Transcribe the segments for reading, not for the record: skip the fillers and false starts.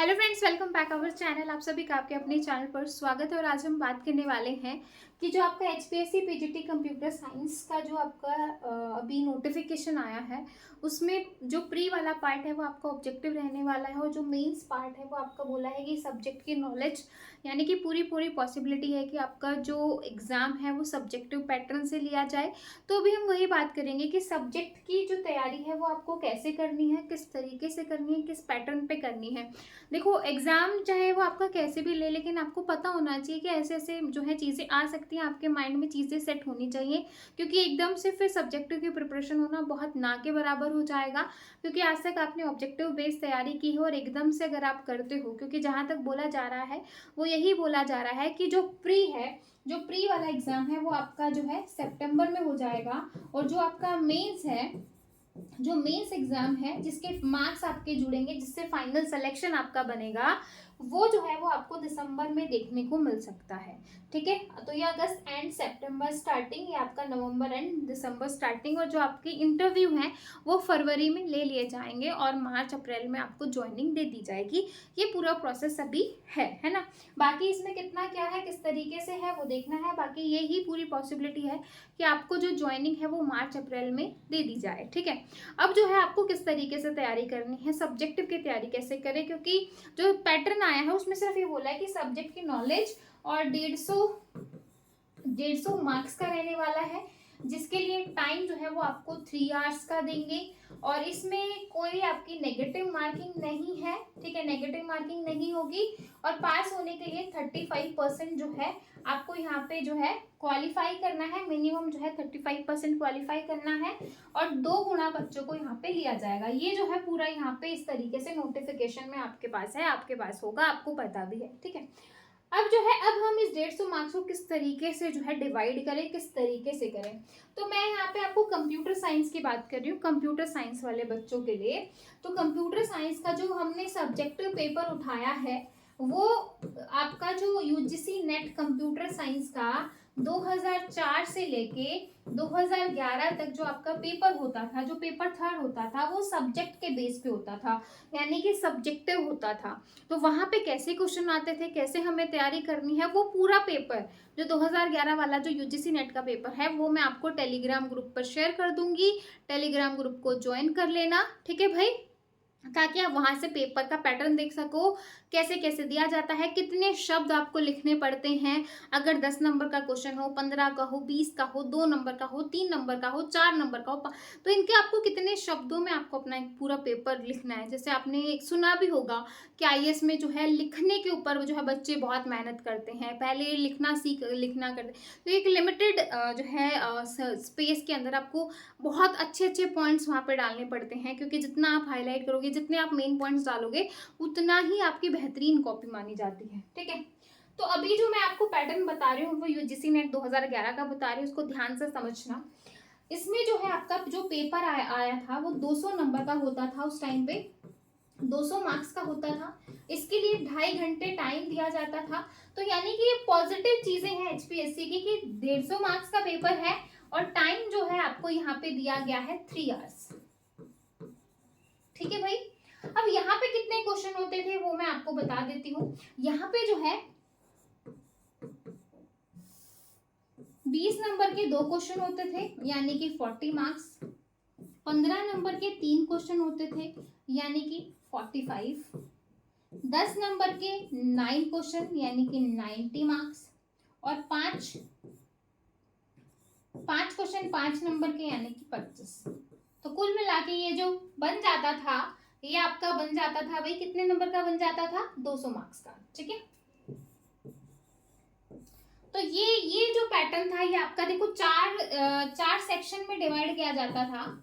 Hello friends, welcome back our channel. आप सभी का आपके अपने चैनल पर स्वागत है। और आज हम बात करने वाले हैं कि जो आपका एचपीएससी पीजीटी कंप्यूटर साइंस का जो आपका अभी नोटिफिकेशन आया है, उसमें जो प्री वाला पार्ट है वो आपका ऑब्जेक्टिव रहने वाला है, और जो मेंस पार्ट है वो आपका बोला है कि सब्जेक्ट की नॉलेज, यानी कि पूरी पूरी पॉसिबिलिटी है कि आपका जो एग्ज़ाम है वो सब्जेक्टिव पैटर्न से लिया जाए। तो अभी हम वही बात करेंगे कि सब्जेक्ट की जो तैयारी है वो आपको कैसे करनी है, किस तरीके से करनी है, किस पैटर्न पे करनी है। देखो, एग्जाम चाहे वो आपका कैसे भी ले, लेकिन आपको पता होना चाहिए कि ऐसे ऐसे जो है चीज़ें आ सकती हैं, आपके माइंड में चीज़ें सेट होनी चाहिए। क्योंकि एकदम से फिर सब्जेक्टिव की प्रिपरेशन होना बहुत ना के बराबर हो जाएगा। क्योंकि आज तक आपने ऑब्जेक्टिव बेस्ड तैयारी की है और एकदम से अगर आप करते हो, क्योंकि जहाँ तक बोला जा रहा है वो यही बोला जा रहा है कि जो प्री है, जो प्री वाला एग्जाम है वो आपका जो है सितंबर में हो जाएगा। और जो आपका मेंस है, जो मेंस एग्जाम है जिसके मार्क्स आपके जुड़ेंगे, जिससे फाइनल सिलेक्शन आपका बनेगा, वो जो है वो आपको दिसंबर में देखने को मिल सकता है। ठीक है, तो ये अगस्त एंड सितंबर स्टार्टिंग, ये आपका नवंबर एंड दिसंबर स्टार्टिंग, और जो आपके इंटरव्यू हैं वो फरवरी में ले लिए जाएंगे और मार्च अप्रैल में आपको ज्वाइनिंग दे दी जाएगी। ये पूरा प्रोसेस अभी है ना। बाकी इसमें कितना क्या है, किस तरीके से है, वो देखना है। बाकी ये ही पूरी पॉसिबिलिटी है कि आपको जो ज्वाइनिंग है वो मार्च अप्रैल में दे दी जाए। ठीक है, अब जो है आपको किस तरीके से तैयारी करनी है, सब्जेक्टिव की तैयारी कैसे करें, क्योंकि जो पैटर्न आया है उसमें सिर्फ ये बोला है कि सब्जेक्ट की नॉलेज और 150 मार्क्स का रहने वाला है, जिसके लिए टाइम जो है वो आपको 3 आवर्स का देंगे। और इसमें कोई आपकी नेगेटिव मार्किंग नहीं है। ठीक है, नेगेटिव मार्किंग नहीं होगी। और पास होने के लिए 35% जो है आपको यहाँ पे जो है क्वालिफाई करना है, मिनिमम जो है 35% क्वालिफाई करना है। और 2 गुना बच्चों को यहाँ पे लिया जाएगा। ये जो है पूरा यहाँ पे इस तरीके से नोटिफिकेशन में आपके पास है, आपके पास होगा, आपको पता भी है। ठीक है, अब जो है, अब हम इस 150 मार्क्स को किस तरीके से जो है डिवाइड करें, किस तरीके से करें। तो मैं यहाँ पे आपको कंप्यूटर साइंस की बात कर रही हूँ, कंप्यूटर साइंस वाले बच्चों के लिए। तो कंप्यूटर साइंस का जो हमने सब्जेक्टिव पेपर उठाया है वो आपका जो यूजीसी नेट कंप्यूटर साइंस का 2004 से लेके 2011 तक जो आपका पेपर होता था, जो पेपर थर्ड होता था, वो सब्जेक्ट के बेस पे होता था, यानी कि सब्जेक्टिव होता था। तो वहां पे कैसे क्वेश्चन आते थे, कैसे हमें तैयारी करनी है, वो पूरा पेपर जो 2011 वाला जो यूजीसी नेट का पेपर है वो मैं आपको टेलीग्राम ग्रुप पर शेयर कर दूंगी। टेलीग्राम ग्रुप को ज्वाइन कर लेना, ठीक है भाई, ताकि आप वहां से पेपर का पैटर्न देख सको, कैसे कैसे दिया जाता है, कितने शब्द आपको लिखने पड़ते हैं। अगर 10 नंबर का क्वेश्चन हो, 15 का हो, 20 का हो, 2 नंबर का हो, 3 नंबर का हो, 4 नंबर का हो, तो इनके आपको कितने शब्दों में आपको अपना एक पूरा पेपर लिखना है। जैसे आपने सुना भी होगा कि आईएएस में जो है लिखने के ऊपर जो है बच्चे बहुत मेहनत करते हैं, पहले लिखना करते। तो एक लिमिटेड जो है स्पेस के अंदर आपको बहुत अच्छे अच्छे पॉइंट्स वहाँ पे डालने पड़ते हैं, क्योंकि जितना आप हाईलाइट करोगे, जितने आप मेन पॉइंट्स डालोगे, उतना ही आपकी बेहतरीन कॉपी मानी जाती है। ठीक है, तो अभी जो मैं आपको पैटर्न बता रही हूँ वो यूजीसी नेट 2011 का बता रही हूँ, उसको ध्यान से समझना। इसमें जो है आपका जो पेपर आया था वो 200 नंबर का होता था, उस टाइम पे 200 मार्क्स का होता था। इसके लिए 2.5 घंटे टाइम दिया जाता था। तो यानी कि ये पॉजिटिव चीजें हैं एचपीएससी की कि 150 मार्क्स का पेपर है और टाइम जो है आपको यहाँ पे दिया गया है 3 आवर्स। ठीक है भाई, अब यहाँ पे कितने क्वेश्चन होते थे वो मैं आपको बता देती हूँ। यहाँ पे जो है 20 नंबर के 2 क्वेश्चन होते थे, यानी कि 40 मार्क्स। 15 नंबर के 3 क्वेश्चन होते थे, यानी कि 45। 10 नंबर के 9 क्वेश्चन, यानी कि 90 मार्क्स। और 5 क्वेश्चन 5 नंबर के, यानी कि 25। तो कुल मिला के ये जो बन जाता था, ये आपका बन जाता था भाई, कितने नंबर का बन जाता था, 200 मार्क्स का। ठीक है, तो ये जो पैटर्न था ये आपका देखो चार सेक्शन में डिवाइड किया जाता था।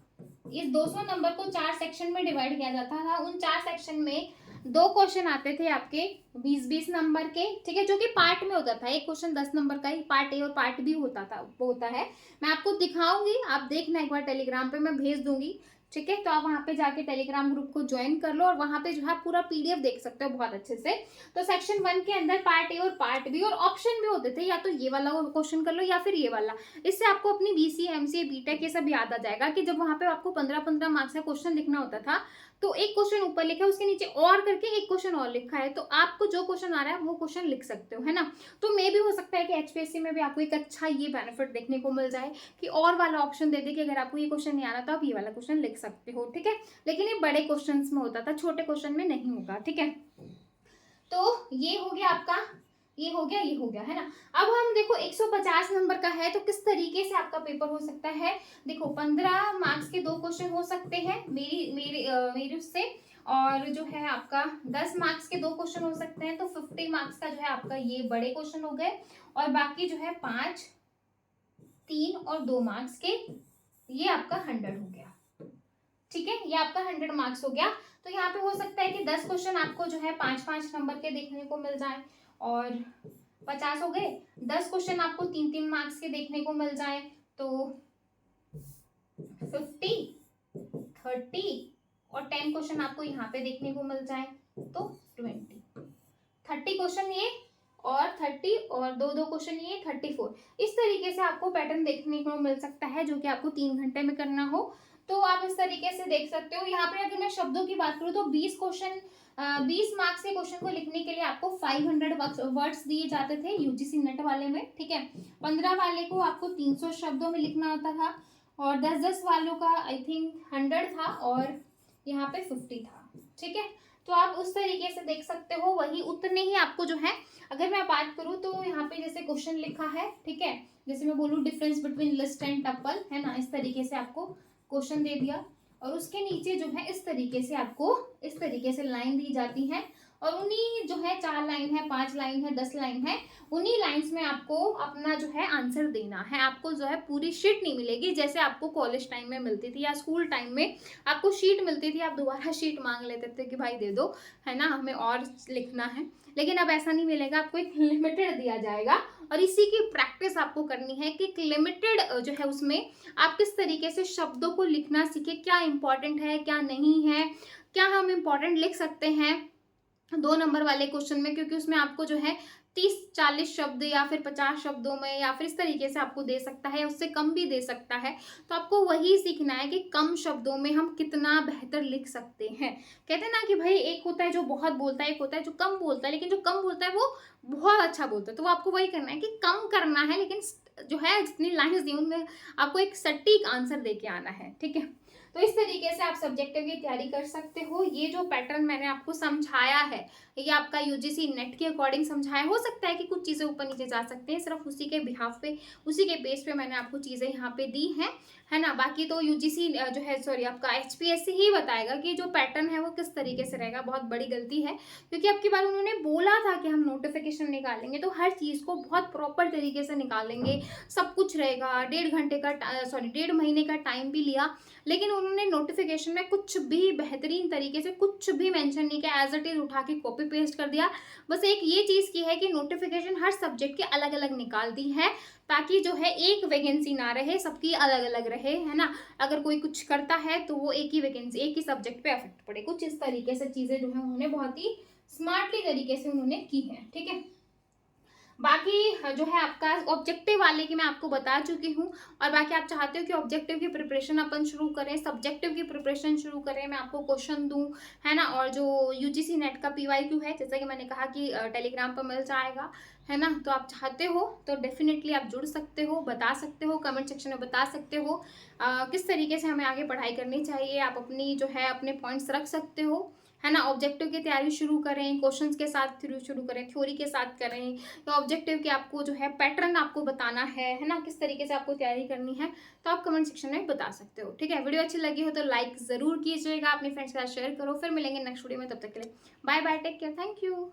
इस 200 नंबर को 4 सेक्शन में डिवाइड किया जाता था। उन 4 सेक्शन में 2 क्वेश्चन आते थे आपके 20-20 नंबर के। ठीक है, जो कि पार्ट में होता था। एक क्वेश्चन 10 नंबर का ही, पार्ट ए और पार्ट बी होता था, वो होता है। मैं आपको दिखाऊंगी, आप देखना एक बार, टेलीग्राम पे मैं भेज दूंगी। ठीक है, तो आप वहां पे जाके टेलीग्राम ग्रुप को ज्वाइन कर लो और वहां पे जो है पूरा पीडीएफ देख सकते हो बहुत अच्छे से। तो सेक्शन 1 के अंदर पार्ट ए और पार्ट बी और ऑप्शन भी होते थे, या तो ये वाला क्वेश्चन कर लो या फिर ये वाला। इससे आपको अपनी बीसीए, एमसीए, बीटेक ये सब याद आ जाएगा कि जब वहां पे आपको 15-15 मार्क्स का क्वेश्चन लिखना होता था तो एक क्वेश्चन ऊपर लिखा है, उसके नीचे और करके एक क्वेश्चन और लिखा है, तो आपको जो क्वेश्चन आ रहा है वो क्वेश्चन लिख सकते हो, है ना। तो मे भी हो सकता है कि एचपीएससी में भी आपको एक अच्छा ये बेनिफिट देखने को मिल जाए कि और वाला ऑप्शन दे दे कि अगर आपको ये क्वेश्चन नहीं आ रहा तो आप ये वाला क्वेश्चन लिख सकते हो, ठीक है। लेकिन ये बड़े क्वेश्चन में होता था, छोटे क्वेश्चन में नहीं होगा, ठीक है। तो ये हो गया आपका, ये हो गया, ये हो गया, है ना। अब हम देखो 150 नंबर का है, तो किस तरीके से आपका पेपर हो सकता है। देखो 15 मार्क्स के 2 क्वेश्चन हो सकते हैं मेरी उससे, और जो है आपका 10 मार्क्स के 2 क्वेश्चन हो सकते हैं, तो 50 मार्क्स का जो है आपका ये बड़े क्वेश्चन हो गए, और बाकी जो है 5, 3 और 2 मार्क्स के ये आपका 100 हो गया, ठीक है। ये आपका 100 मार्क्स हो गया। तो यहाँ पे हो सकता है कि 10 क्वेश्चन आपको जो है 5-5 नंबर के देखने को मिल जाए, और 50 हो गए। 10 क्वेश्चन आपको 3-3 मार्क्स के देखने को मिल जाए, तो 50, 30 और 10 क्वेश्चन आपको यहाँ पे देखने को मिल जाए, तो 30 क्वेश्चन ये, और 30 और 2 क्वेश्चन ये 34। इस तरीके से आपको पैटर्न देखने को मिल सकता है, जो कि आपको 3 घंटे में करना हो तो आप इस तरीके से देख सकते हो। यहाँ पे अगर मैं शब्दों की बात करूँ तो 20 मार्क्स के क्वेश्चन को लिखने के लिए आपको 500 वर्ड्स दिए जाते थे यूजीसी नेट वाले में, ठीक है। 15 वाले को आपको 300 शब्दों में लिखना होता था, और 10-10 वालों का आई थिंक 100 था, और यहाँ पे 50 था, ठीक है। तो आप उस तरीके से देख सकते हो, वही उतने ही आपको जो है, अगर मैं बात करूँ तो यहाँ पे जैसे क्वेश्चन लिखा है, ठीक है, जैसे मैं बोलूँ difference between list and tuple, है ना, इस तरीके से आपको क्वेश्चन दे दिया, और उसके नीचे जो है इस तरीके से आपको इस तरीके से लाइन दी जाती है, और उन्हीं जो है 4 लाइन है, 5 लाइन है, 10 लाइन है, उन्हीं लाइंस में आपको अपना जो है आंसर देना है। आपको जो है पूरी शीट नहीं मिलेगी, जैसे आपको कॉलेज टाइम में मिलती थी या स्कूल टाइम में आपको शीट मिलती थी, आप दोबारा शीट मांग लेते थे कि भाई दे दो, है ना, हमें और लिखना है। लेकिन अब ऐसा नहीं मिलेगा, आपको एक लिमिटेड दिया जाएगा, और इसी की प्रैक्टिस आपको करनी है कि लिमिटेड जो है उसमें आप किस तरीके से शब्दों को लिखना सीखे, क्या इंपॉर्टेंट है क्या नहीं है, क्या हम इंपॉर्टेंट लिख सकते हैं 2 नंबर वाले क्वेश्चन में, क्योंकि उसमें आपको जो है 30-40 शब्द या फिर 50 शब्दों में या फिर इस तरीके से आपको दे सकता है, उससे कम भी दे सकता है। तो आपको वही सीखना है कि कम शब्दों में हम कितना बेहतर लिख सकते हैं। कहते हैं ना कि भाई एक होता है जो बहुत बोलता है, एक होता है जो कम बोलता है, लेकिन जो कम बोलता है वो बहुत अच्छा बोलता है। तो वो आपको वही करना है कि कम करना है, लेकिन जो है जितनी लाइन्स दी उनमें आपको एक सटीक आंसर दे के आना है, ठीक है। तो इस तरीके से आप सब्जेक्टिव की तैयारी कर सकते हो। ये जो पैटर्न मैंने आपको समझाया है, ये आपका यूजीसी नेट के अकॉर्डिंग समझाया। हो सकता है कि कुछ चीज़ें ऊपर नीचे जा सकते हैं, सिर्फ उसी के बिहाफ पे, उसी के बेस पे मैंने आपको चीज़ें यहाँ पे दी हैं, है ना। बाकी तो यूजीसी जो है, सॉरी, आपका एचपीएससी ही बताएगा कि जो पैटर्न है वो किस तरीके से रहेगा। बहुत बड़ी गलती है, क्योंकि अब की बार उन्होंने बोला था कि हम नोटिफिकेशन निकालेंगे, तो हर चीज़ को बहुत प्रॉपर तरीके से निकालेंगे, सब कुछ रहेगा। 1.5 घंटे का 1.5 महीने का टाइम भी लिया, लेकिन उन्होंने नोटिफिकेशन में कुछ भी बेहतरीन तरीके से कुछ भी मेंशन नहीं किया, एज इट इज उठा के कॉपी पेस्ट कर दिया। बस एक ये चीज़ की है कि नोटिफिकेशन हर सब्जेक्ट के अलग अलग निकाल दी है, ताकि जो है एक वैकेंसी ना रहे, सबकी अलग अलग रहे, है ना। अगर कोई कुछ करता है तो वो एक ही वैकेंसी, एक ही सब्जेक्ट पे अफेक्ट पड़े। कुछ इस तरीके से चीज़ें जो है उन्होंने बहुत ही स्मार्टली तरीके से उन्होंने की है, ठीक है। बाकी जो है आपका ऑब्जेक्टिव वाले की मैं आपको बता चुकी हूँ, और बाकी आप चाहते हो कि ऑब्जेक्टिव की प्रिपरेशन अपन शुरू करें, सब्जेक्टिव की प्रिपरेशन शुरू करें, मैं आपको क्वेश्चन दूं, है ना। और जो यूजीसी नेट का पीवाईक्यू है, जैसा कि मैंने कहा कि टेलीग्राम पर मिल जाएगा, है ना। तो आप चाहते हो तो डेफिनेटली आप जुड़ सकते हो, बता सकते हो, कमेंट सेक्शन में बता सकते हो किस तरीके से हमें आगे पढ़ाई करनी चाहिए। आप अपनी जो है अपने पॉइंट्स रख सकते हो, है ना। ऑब्जेक्टिव की तैयारी शुरू करें, क्वेश्चंस के साथ शुरू करें, थ्योरी के साथ करें, तो ऑब्जेक्टिव के आपको जो है पैटर्न आपको बताना है ना, किस तरीके से आपको तैयारी करनी है, तो आप कमेंट सेक्शन में बता सकते हो, ठीक है। वीडियो अच्छी लगी हो तो लाइक ज़रूर कीजिएगा, अपने फ्रेंड्स के साथ शेयर करो। फिर मिलेंगे नेक्स्ट वीडियो में, तब तक के लिए bye bye, take care, thank you.